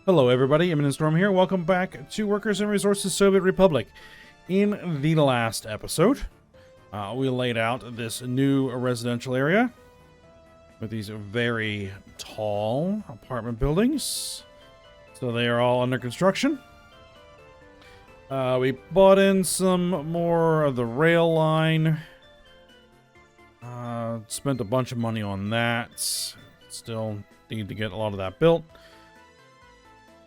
Hello everybody, Imminent Storm here. Welcome back to Workers and Resources Soviet Republic. In the last episode, we laid out this new residential area with these very tall apartment buildings. So they are all under construction. We bought in some more of the rail line. Spent a bunch of money on that. Still need to get a lot of that built.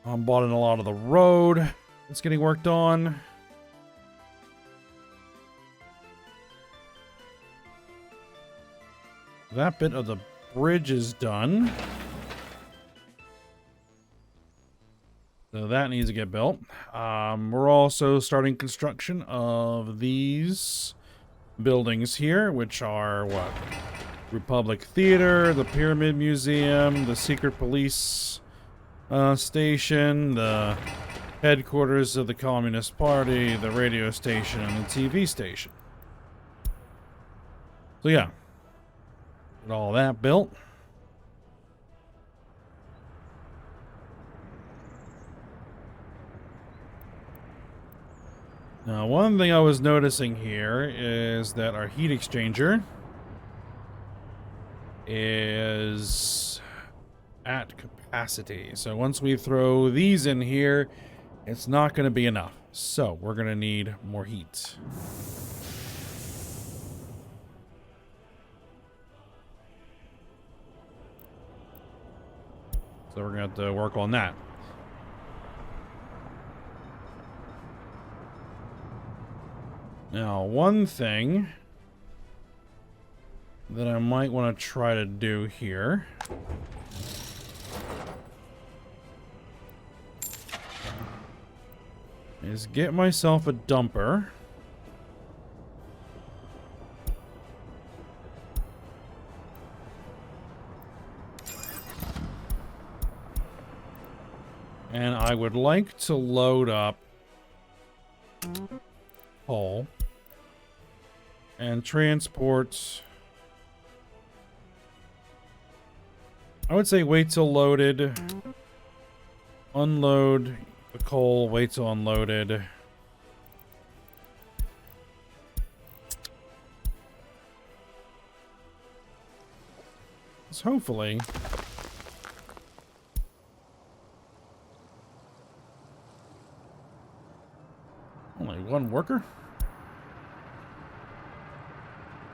Bought in a lot of the road that's getting worked on. That bit of the bridge is done. So that needs to get built. We're also starting construction of these buildings here, which are what? Republic Theater, the Pyramid Museum, the Secret Police station, the headquarters of the Communist Party, the radio station, and the TV station. So yeah, get all that built. Now, one thing I was noticing here is that our heat exchanger is at capacity. So once we throw these in here, it's not going to be enough. So we're going to need more heat. So we're going to have to work on that. Now, one thing that I might want to try to do here is get myself a dumper. And I would like to load up coal and transport. I would say wait till loaded, unload the coal, wait till unloaded. So hopefully only one worker.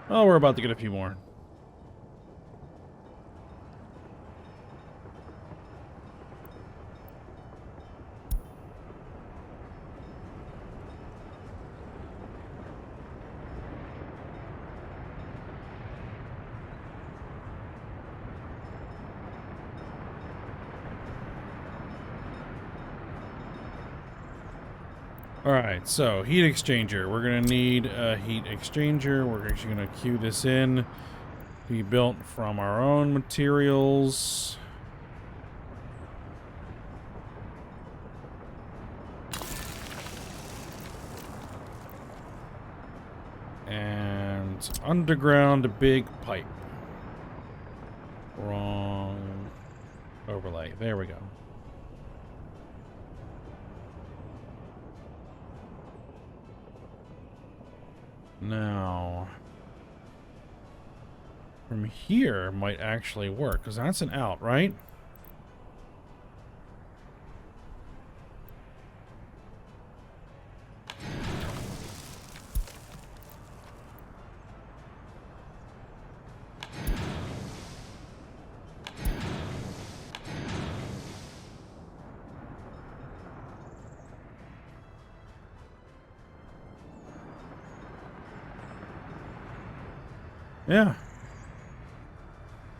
Oh, we're about to get a few more. Alright, so heat exchanger. We're going to need a heat exchanger. We're actually going to queue this in. Be built from our own materials. And underground big pipe. Wrong overlay. There we go. Now, from here might actually work, because that's an out, right? Yeah.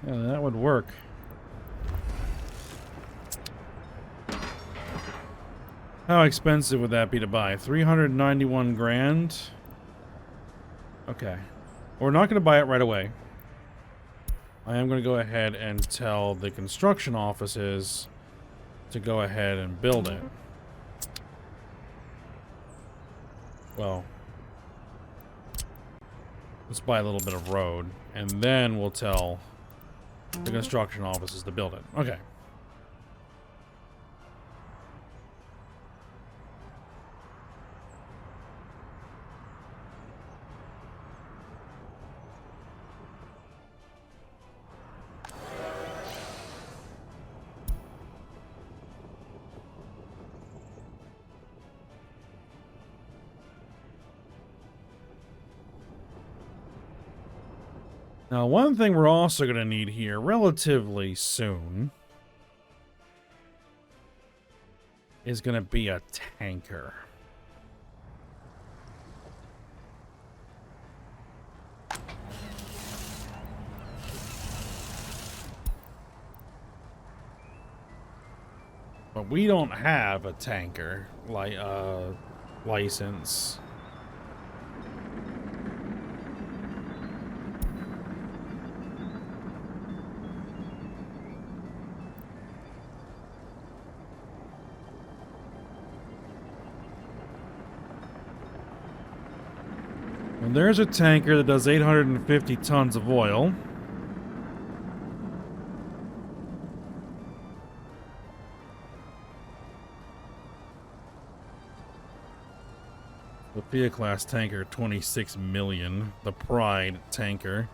Yeah, that would work. How expensive would that be to buy? 391 grand? Okay. We're not going to buy it right away. I am going to go ahead and tell the construction offices to go ahead and build it. Well, let's buy a little bit of road, and then we'll tell the construction offices to build it. Okay. Now, one thing we're also going to need here relatively soon is going to be a tanker. But we don't have a tanker license. And there's a tanker that does 850 tons of oil. The Sophia class tanker, 26 million. The Pride tanker.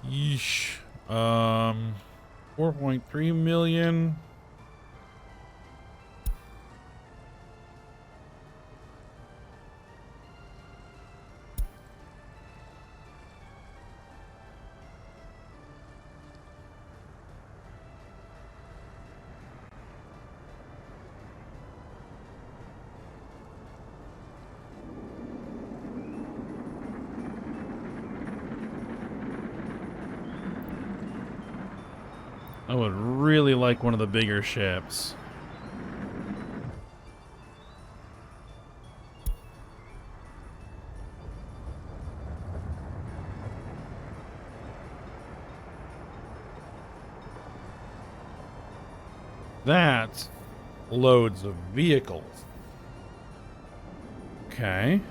Yeesh. 4.3 million. I would really like one of the bigger ships. That loads of vehicles. Okay.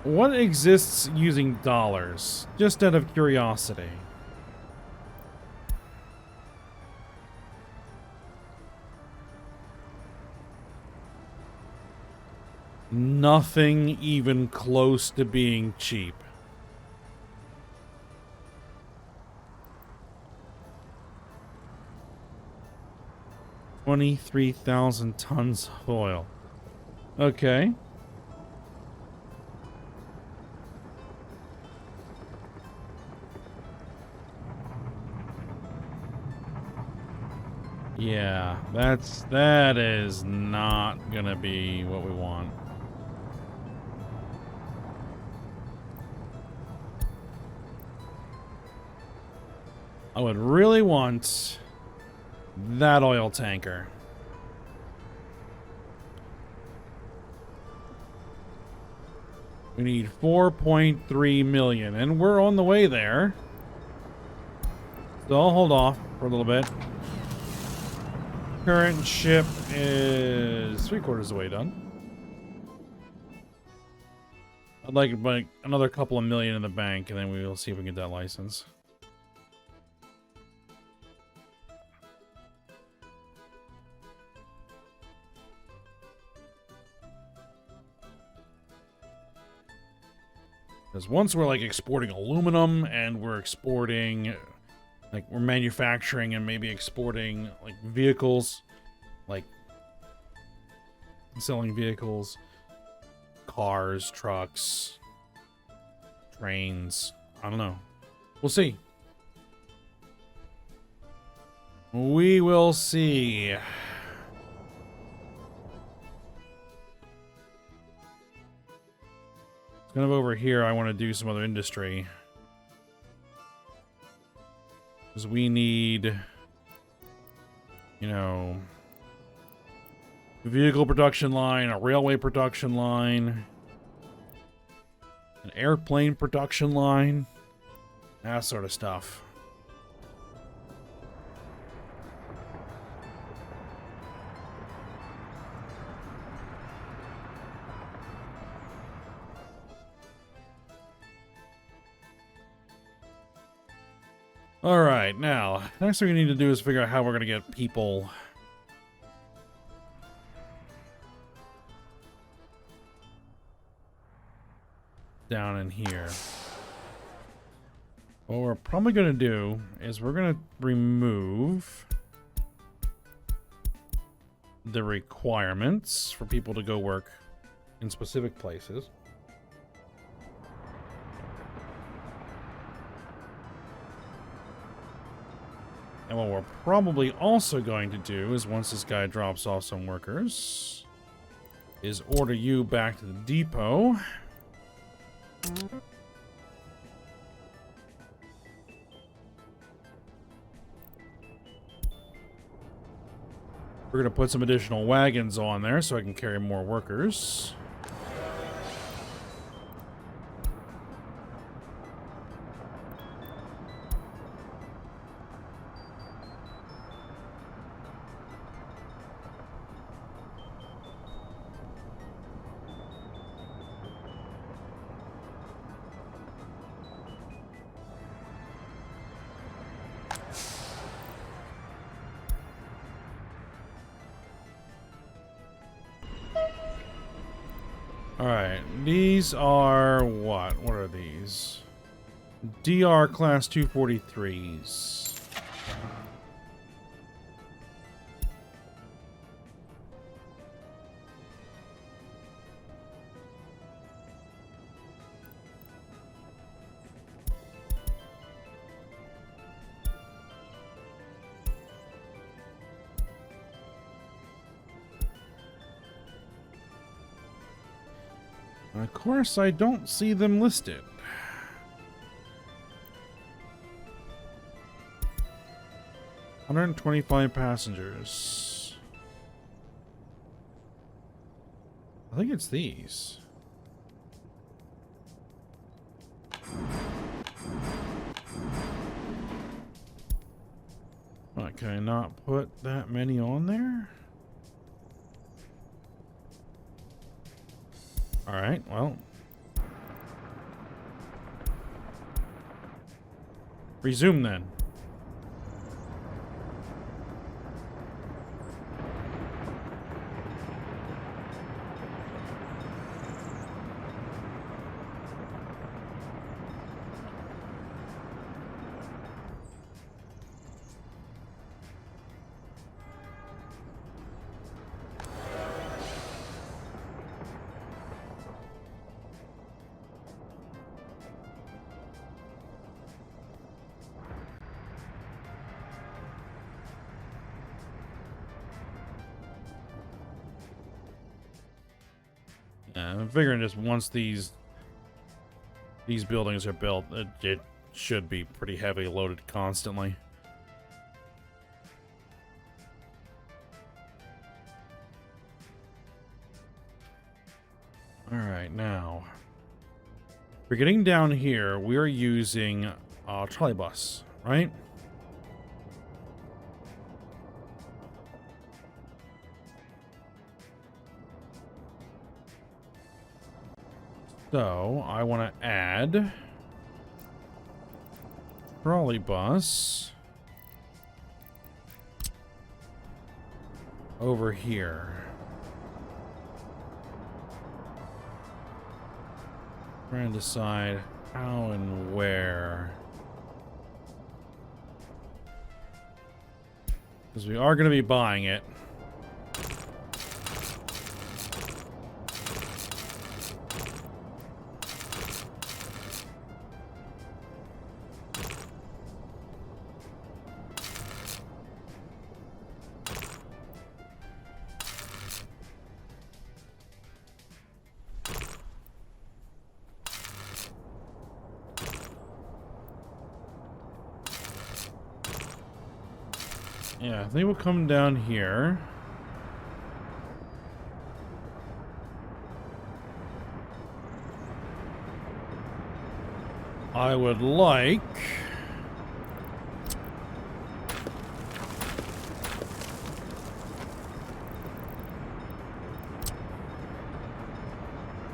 What exists using dollars? Just out of curiosity. Nothing even close to being cheap. $23,000 tons of oil. Okay. Yeah, that is not gonna be what we want. I would really want that oil tanker. We need 4.3 million, and we're on the way there. So I'll hold off for a little bit. Current ship is 3/4 of the way done. I'd like another couple of million in the bank, and then we will see if we can get that license. Because once we're like exporting aluminum and we're exporting, like we're manufacturing and maybe exporting like vehicles, like selling vehicles, cars, trucks, trains. I don't know. We'll see. We will see. Kind of over here, I want to do some other industry. Because we need, you know, a vehicle production line, a railway production line, an airplane production line, that sort of stuff. Alright, now, next thing we need to do is figure out how we're going to get people down in here. What we're probably going to do is we're going to remove the requirements for people to go work in specific places. And what we're probably also going to do is, once this guy drops off some workers, is order you back to the depot. We're going to put some additional wagons on there so I can carry more workers. Alright, these are what? What are these? DR Class 243s. Of course, I don't see them listed. $125 passengers. I think it's these. What, can I not put that many on there? Alright, well. Resume then. I'm figuring just once these buildings are built, it should be pretty heavily loaded constantly. Alright, now we're getting down here. We're using a trolley bus, right? So, I want to add Trolley Bus over here. Trying to decide how and where. Because we are going to be buying it. Yeah, I think we'll come down here. I would like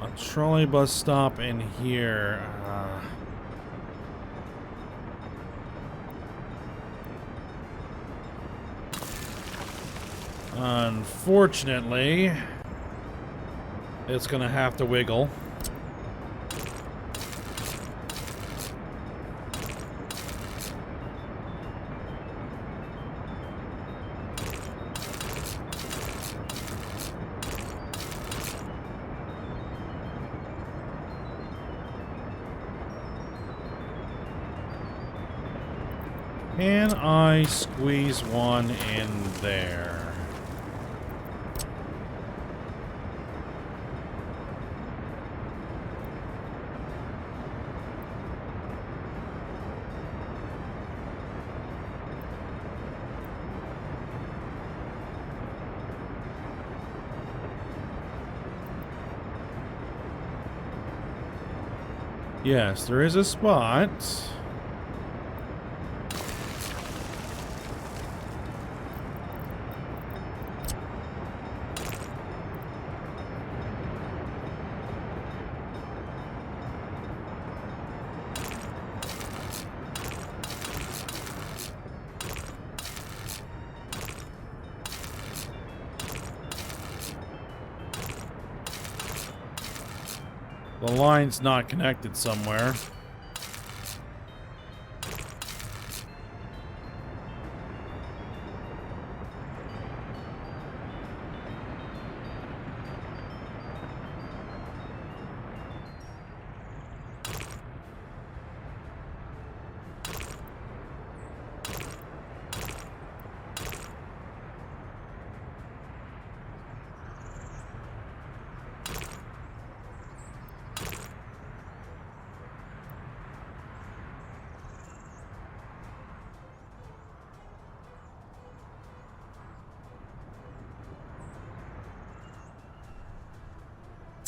a trolley bus stop in here. Unfortunately, it's gonna have to wiggle. Can I squeeze one in there? Yes, there is a spot. The line's not connected somewhere.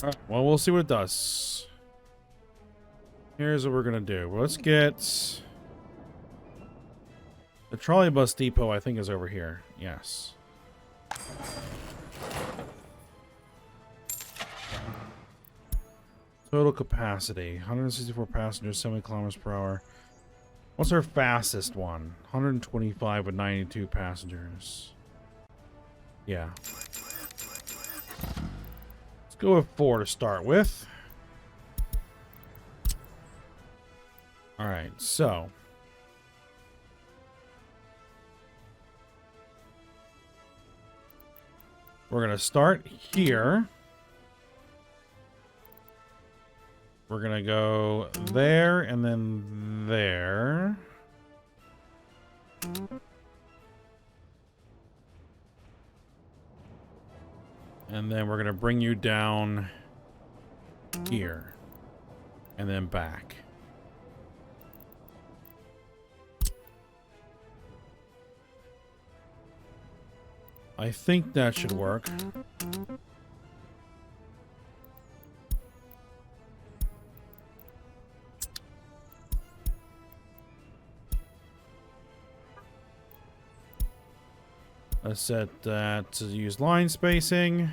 Alright, well, we'll see what it does. Here's what we're gonna do. Let's get... The trolley bus depot, I think, is over here. Yes. Total capacity. 164 passengers, 70 kilometers per hour. What's our fastest one? 125 with 92 passengers. Yeah. Go with 4 to start with. Alright, so. We're going to start here. We're going to go there and then there. And then we're going to bring you down here. And then back. I think that should work. Let's set that to use line spacing.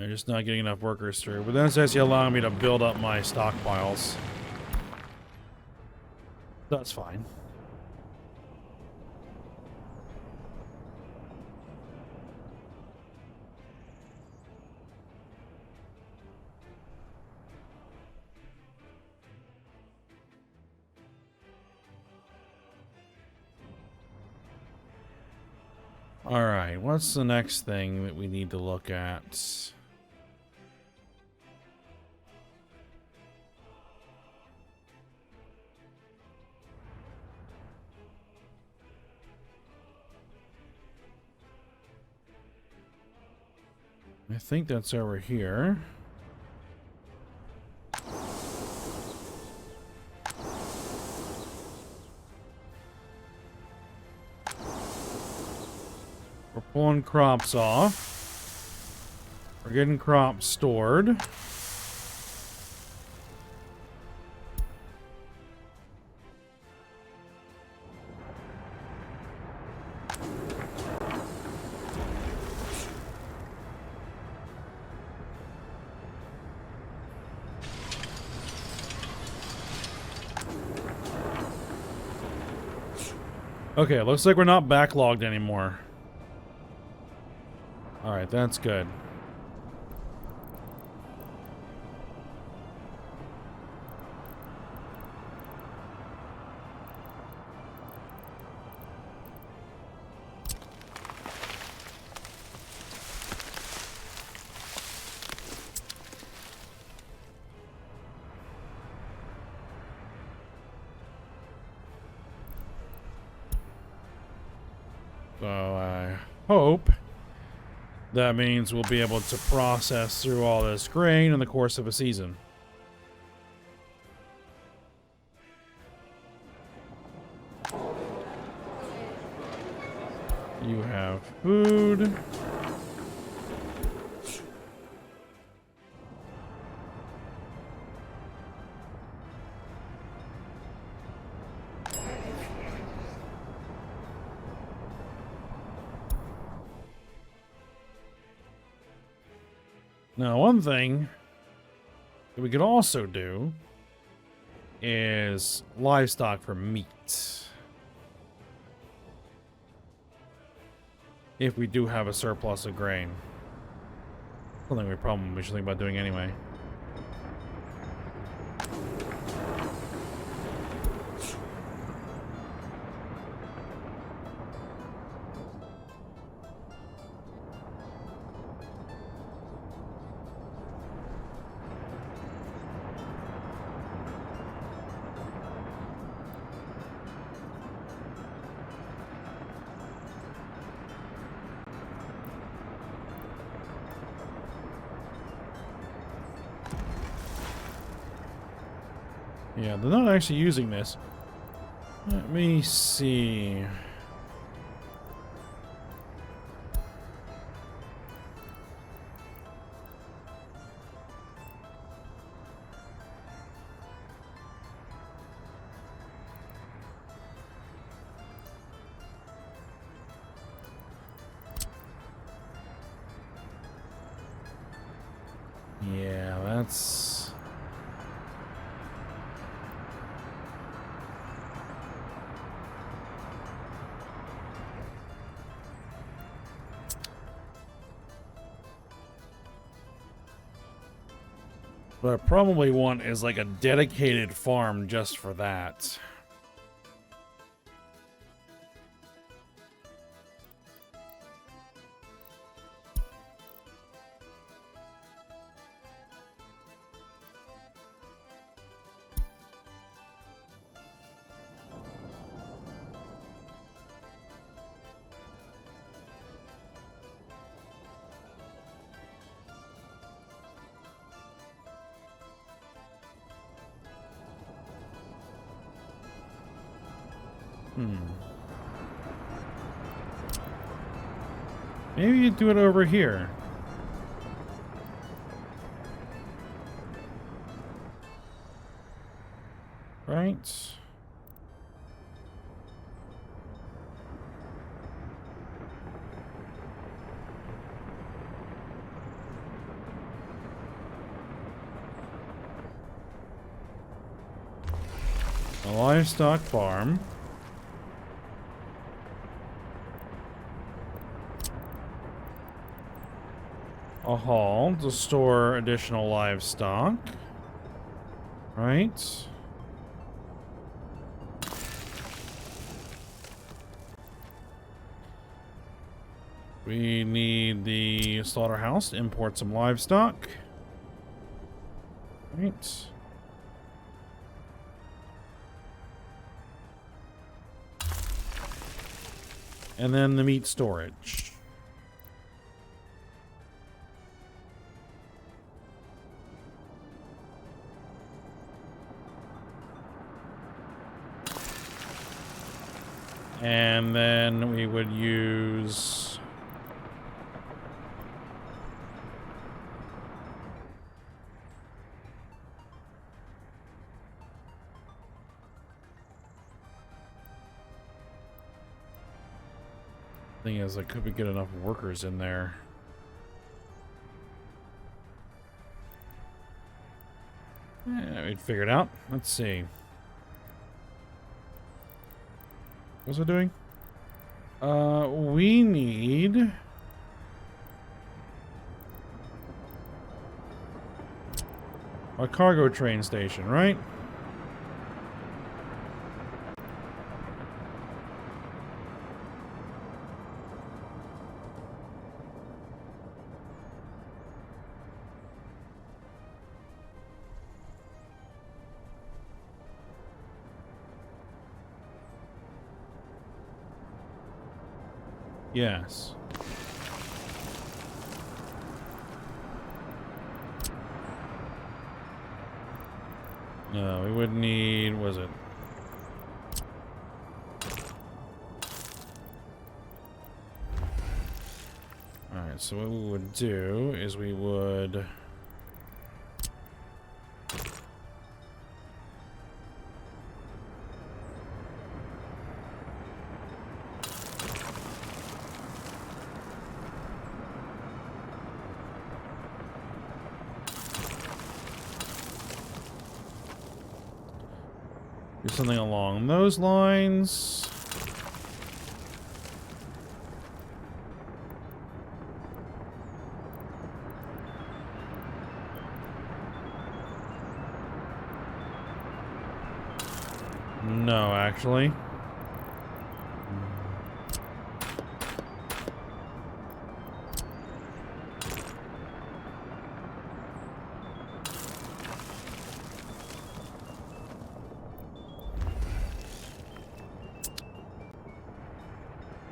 I'm just not getting enough workers through. But then it's actually allowing me to build up my stockpiles. That's fine. Alright, what's the next thing that we need to look at? I think that's over here. We're pulling crops off. We're getting crops stored. Okay, looks like we're not backlogged anymore. Alright, that's good. So I hope that means we'll be able to process through all this grain in the course of a season. You have food. Now, one thing that we could also do is livestock for meat. If we do have a surplus of grain. Something we probably should think about doing anyway. Yeah, they're not actually using this. Let me see. Yeah, that's... What I probably want is like a dedicated farm just for that. Maybe you do it over here. Right? A livestock farm. A hall to store additional livestock. Right? We need the slaughterhouse to import some livestock. Right. And then the meat storage. And then we would use... Thing is, like, could we get enough workers in there? Yeah, we'd figure it out. Let's see. What's it doing? We need... a cargo train station, right? Yes. No, we would need, was it? Alright, so what we would do is we would... do something along those lines. No, actually.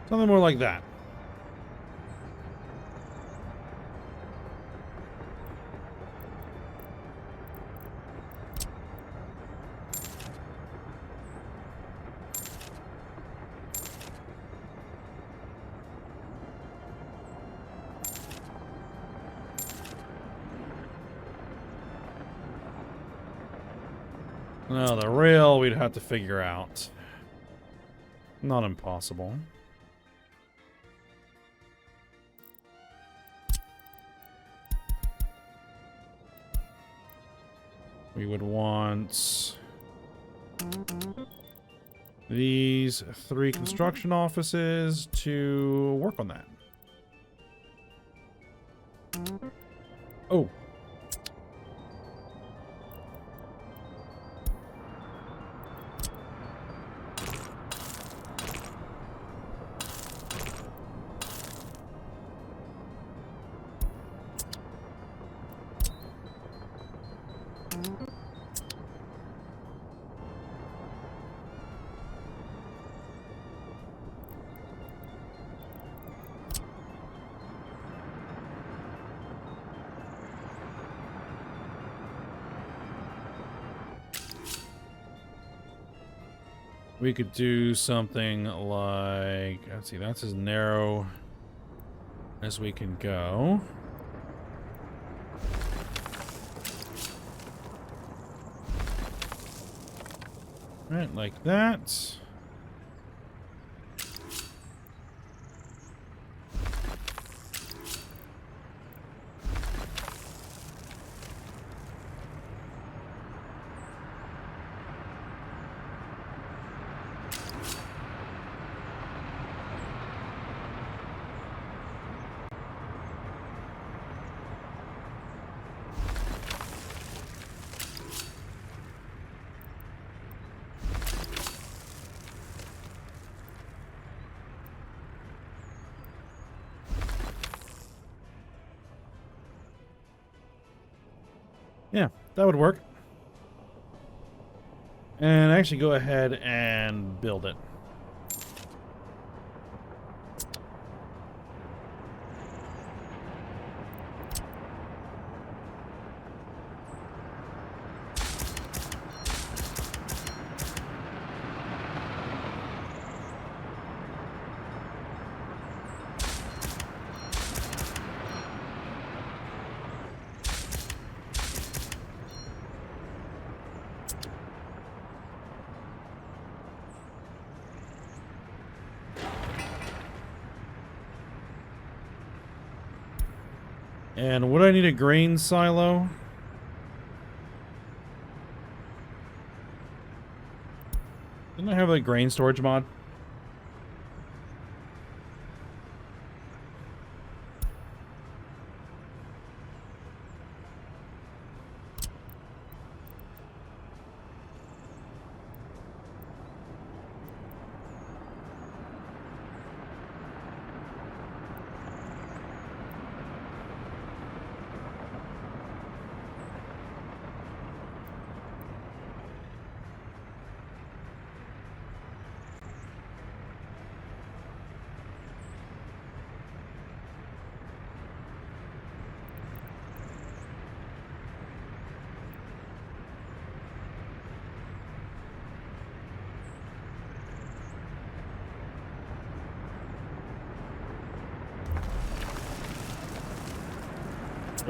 Something more like that. No, the rail we'd have to figure out. Not impossible. We would want these 3 construction offices to work on that. Oh. We could do something like, let's see, that's as narrow as we can go. Right, like that. Yeah, that would work. And actually go ahead and build it. And would I need a grain silo? Didn't I have a grain storage mod?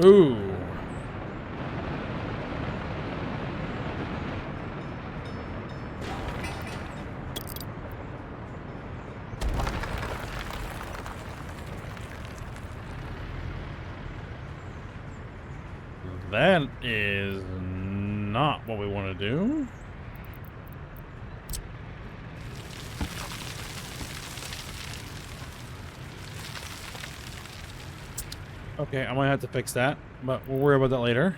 Ooh. That is not what we want to do. Okay, I might have to fix that, but we'll worry about that later.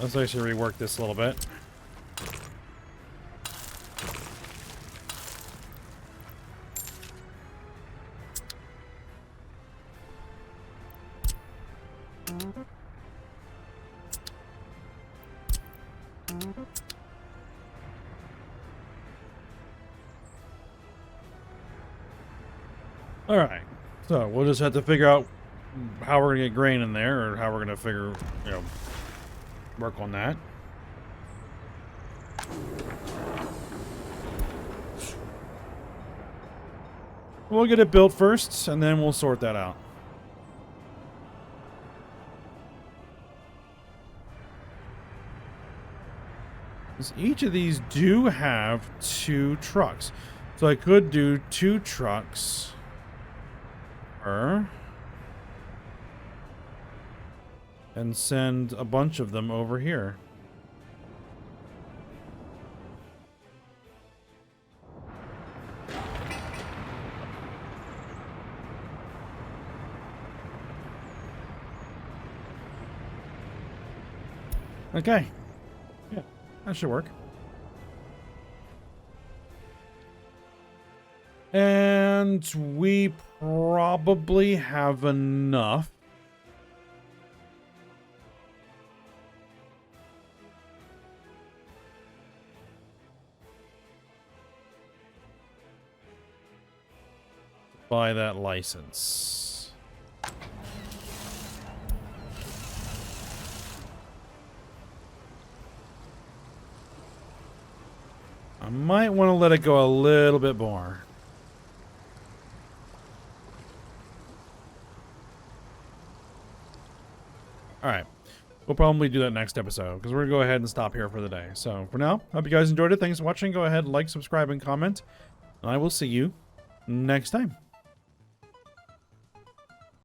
Let's actually rework this a little bit. All right, so we'll just have to figure out how we're gonna get grain in there, or how we're gonna figure, work on that. We'll get it built first, and then we'll sort that out. Because each of these do have 2 trucks. So I could do 2 trucks. And send a bunch of them over here. Okay. Yeah, that should work. And we probably have enough. Buy that license. I might want to let it go a little bit more. Alright. We'll probably do that next episode, because we're going to go ahead and stop here for the day. So, for now, hope you guys enjoyed it. Thanks for watching. Go ahead, like, subscribe, and comment. And I will see you next time.